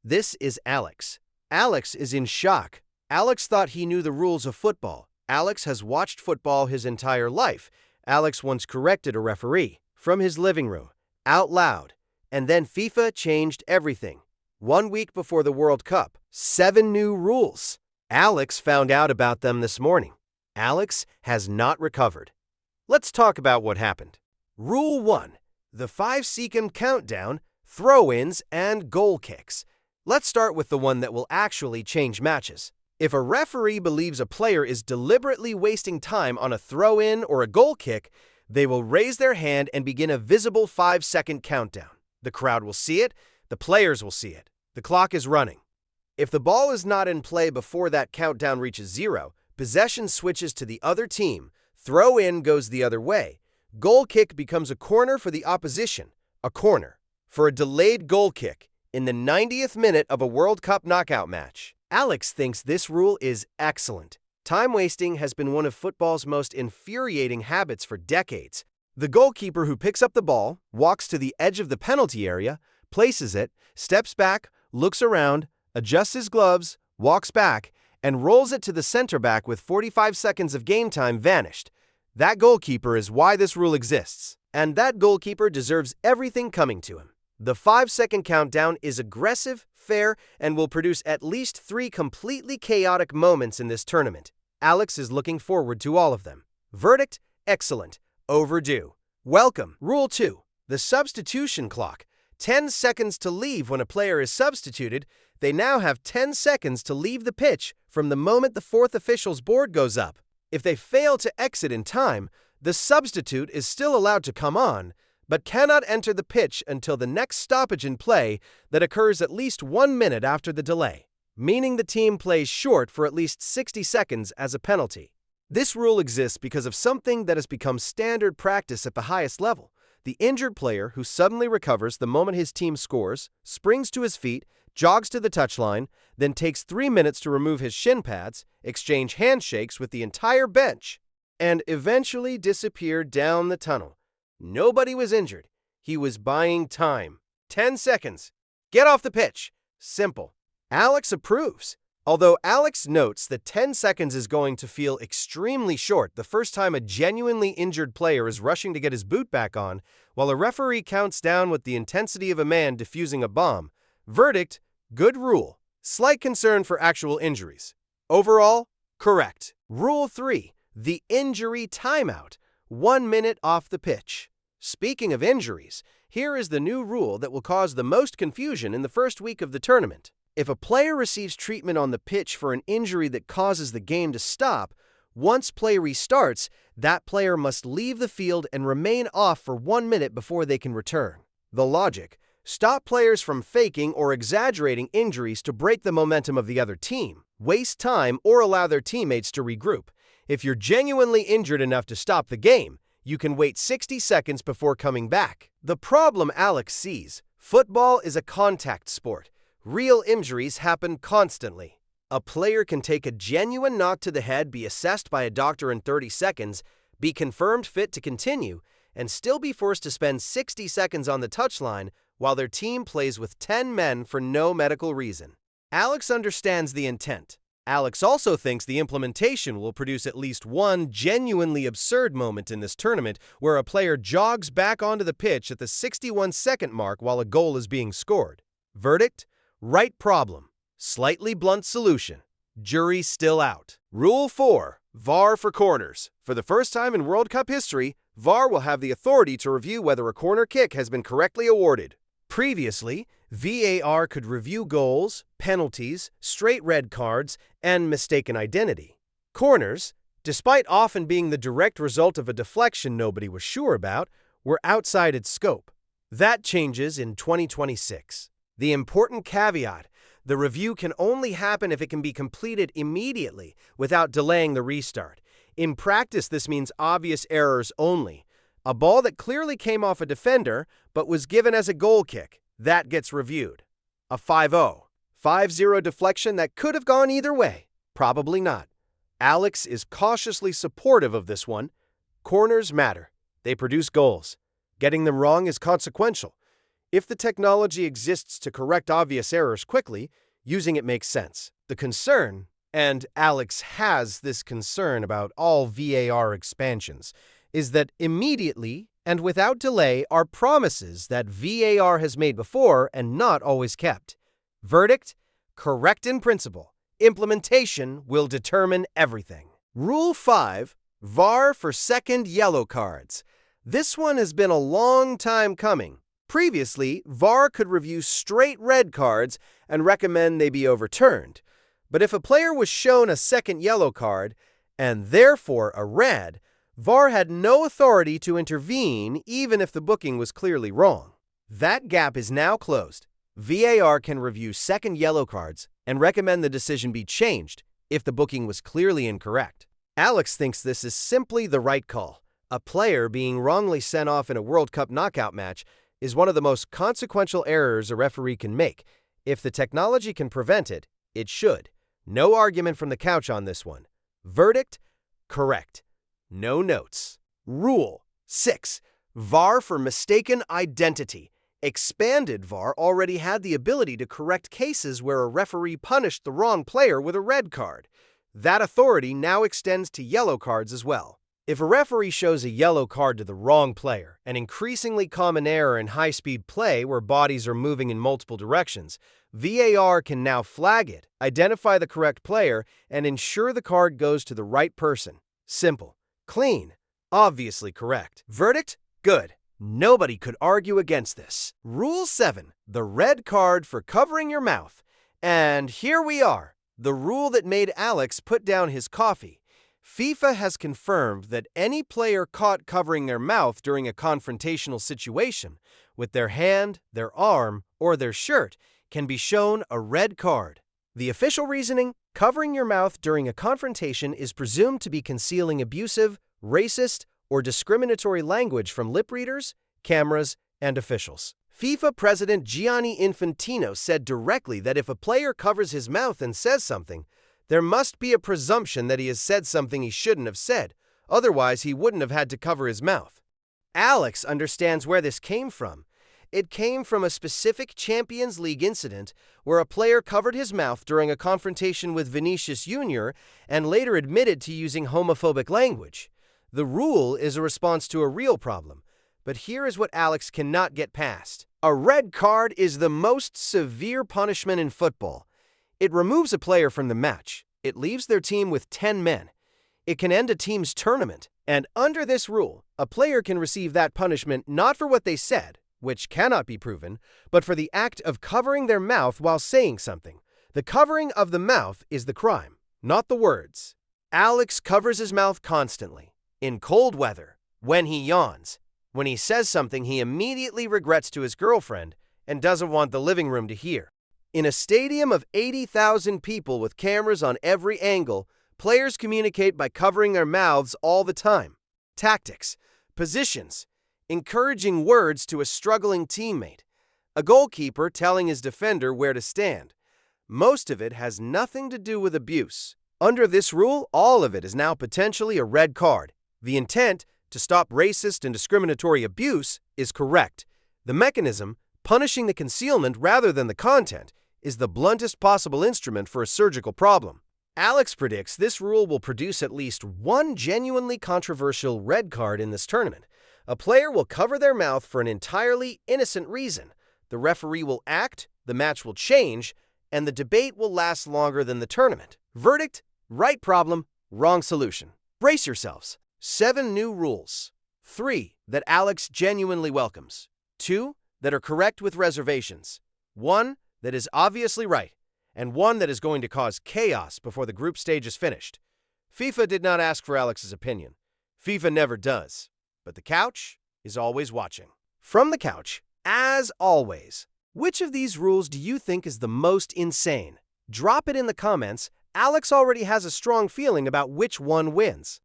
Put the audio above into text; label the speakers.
Speaker 1: This is Alex. Alex is in shock. Alex thought he knew the rules of football. Alex has watched football his entire life. Alex once corrected a referee from his living room, out loud. And then FIFA changed everything. 1 week before the World Cup, 7 new rules. Alex found out about them this morning. Alex has not recovered. Let's talk about what happened. Rule 1. The 5-second countdown, throw-ins, and goal kicks. Let's start with the one that will actually change matches. If a referee believes a player is deliberately wasting time on a throw-in or a goal kick, they will raise their hand and begin a visible 5-second countdown. The crowd will see it, the players will see it. The clock is running. If the ball is not in play before that countdown reaches 0, possession switches to the other team, throw-in goes the other way. Goal kick becomes a corner for the opposition, a corner. For a delayed goal kick in the 90th minute of a World Cup knockout match. Alex thinks this rule is excellent. Time wasting has been one of football's most infuriating habits for decades. The goalkeeper who picks up the ball, walks to the edge of the penalty area, places it, steps back, looks around, adjusts his gloves, walks back, and rolls it to the center back with 45 seconds of game time vanished. That goalkeeper is why this rule exists. And that goalkeeper deserves everything coming to him. The 5-second countdown is aggressive, fair, and will produce at least 3 completely chaotic moments in this tournament. Alex is looking forward to all of them. Verdict: excellent. Overdue. Welcome. Rule 2. The substitution clock. 10 seconds to leave when a player is substituted. They now have 10 seconds to leave the pitch from the moment the 4th official's board goes up. If they fail to exit in time, the substitute is still allowed to come on, but cannot enter the pitch until the next stoppage in play that occurs at least 1 minute after the delay, meaning the team plays short for at least 60 seconds as a penalty. This rule exists because of something that has become standard practice at the highest level. The injured player who suddenly recovers the moment his team scores, springs to his feet, jogs to the touchline, then takes 3 minutes to remove his shin pads, exchange handshakes with the entire bench, and eventually disappear down the tunnel. Nobody was injured. He was buying time. 10 seconds. Get off the pitch. Simple. Alex approves. Although Alex notes that 10 seconds is going to feel extremely short the first time a genuinely injured player is rushing to get his boot back on, while a referee counts down with the intensity of a man defusing a bomb. Verdict: good rule. Slight concern for actual injuries. Overall, correct. Rule 3. The injury timeout. 1 minute off the pitch. Speaking of injuries, here is the new rule that will cause the most confusion in the first week of the tournament. If a player receives treatment on the pitch for an injury that causes the game to stop, once play restarts, that player must leave the field and remain off for 1 minute before they can return. The logic: stop players from faking or exaggerating injuries to break the momentum of the other team, waste time, or allow their teammates to regroup. If you're genuinely injured enough to stop the game, you can wait 60 seconds before coming back. The problem Alex sees: football is a contact sport. Real injuries happen constantly. A player can take a genuine knock to the head, be assessed by a doctor in 30 seconds, be confirmed fit to continue, and still be forced to spend 60 seconds on the touchline while their team plays with 10 men for no medical reason. Alex understands the intent. Alex also thinks the implementation will produce at least one genuinely absurd moment in this tournament where a player jogs back onto the pitch at the 61-second mark while a goal is being scored. Verdict: right problem. Slightly blunt solution. Jury still out. Rule 4. VAR for corners. For the first time in World Cup history, VAR will have the authority to review whether a corner kick has been correctly awarded. Previously, VAR could review goals, penalties, straight red cards, and mistaken identity. Corners, despite often being the direct result of a deflection nobody was sure about, were outside its scope. That changes in 2026. The important caveat: the review can only happen if it can be completed immediately without delaying the restart. In practice, this means obvious errors only. A ball that clearly came off a defender but was given as a goal kick, that gets reviewed. A 5-0, 5-0 deflection that could have gone either way, probably not. Alex is cautiously supportive of this one. Corners matter. They produce goals. Getting them wrong is consequential. If the technology exists to correct obvious errors quickly, using it makes sense. The concern, and Alex has this concern about all VAR expansions, is that immediately and without delay are promises that VAR has made before and not always kept. Verdict: correct in principle. Implementation will determine everything. Rule 5. VAR for second yellow cards. This one has been a long time coming. Previously, VAR could review straight red cards and recommend they be overturned. But if a player was shown a second yellow card, and therefore a red, VAR had no authority to intervene even if the booking was clearly wrong. That gap is now closed. VAR can review second yellow cards and recommend the decision be changed if the booking was clearly incorrect. Alex thinks this is simply the right call. A player being wrongly sent off in a World Cup knockout match is one of the most consequential errors a referee can make. If the technology can prevent it, it should. No argument from the couch on this one. Verdict: correct. No notes. Rule 6. VAR for mistaken identity. Expanded VAR already had the ability to correct cases where a referee punished the wrong player with a red card. That authority now extends to yellow cards as well. If a referee shows a yellow card to the wrong player, an increasingly common error in high-speed play where bodies are moving in multiple directions, VAR can now flag it, identify the correct player, and ensure the card goes to the right person. Simple, clean, obviously correct. Verdict: good. Nobody could argue against this. Rule 7. The red card for covering your mouth. And here we are, the rule that made Alex put down his coffee. FIFA has confirmed that any player caught covering their mouth during a confrontational situation with their hand, their arm, or their shirt can be shown a red card. The official reasoning: covering your mouth during a confrontation is presumed to be concealing abusive, racist, or discriminatory language from lip readers, cameras, and officials. FIFA President Gianni Infantino said directly that if a player covers his mouth and says something, there must be a presumption that he has said something he shouldn't have said, otherwise he wouldn't have had to cover his mouth. Alex understands where this came from. It came from a specific Champions League incident where a player covered his mouth during a confrontation with Vinicius Jr. and later admitted to using homophobic language. The rule is a response to a real problem, but here is what Alex cannot get past. A red card is the most severe punishment in football. It removes a player from the match. It leaves their team with 10 men. It can end a team's tournament. And under this rule, a player can receive that punishment not for what they said, which cannot be proven, but for the act of covering their mouth while saying something. The covering of the mouth is the crime, not the words. Alex covers his mouth constantly. In cold weather, when he yawns, when he says something he immediately regrets to his girlfriend and doesn't want the living room to hear. In a stadium of 80,000 people with cameras on every angle, players communicate by covering their mouths all the time. Tactics, positions, encouraging words to a struggling teammate, a goalkeeper telling his defender where to stand. Most of it has nothing to do with abuse. Under this rule, all of it is now potentially a red card. The intent, to stop racist and discriminatory abuse, is correct. The mechanism, punishing the concealment rather than the content, is the bluntest possible instrument for a surgical problem. Alex predicts this rule will produce at least one genuinely controversial red card in this tournament. A player will cover their mouth for an entirely innocent reason. The referee will act, the match will change, and the debate will last longer than the tournament. Verdict: right problem, wrong solution. Brace yourselves. 7 new rules. 3 that Alex genuinely welcomes. 2 that are correct with reservations. 1 that is obviously right, and 1 that is going to cause chaos before the group stage is finished. FIFA did not ask for Alex's opinion. FIFA never does. But the couch is always watching. From the couch, as always, which of these rules do you think is the most insane? Drop it in the comments. Alex already has a strong feeling about which one wins.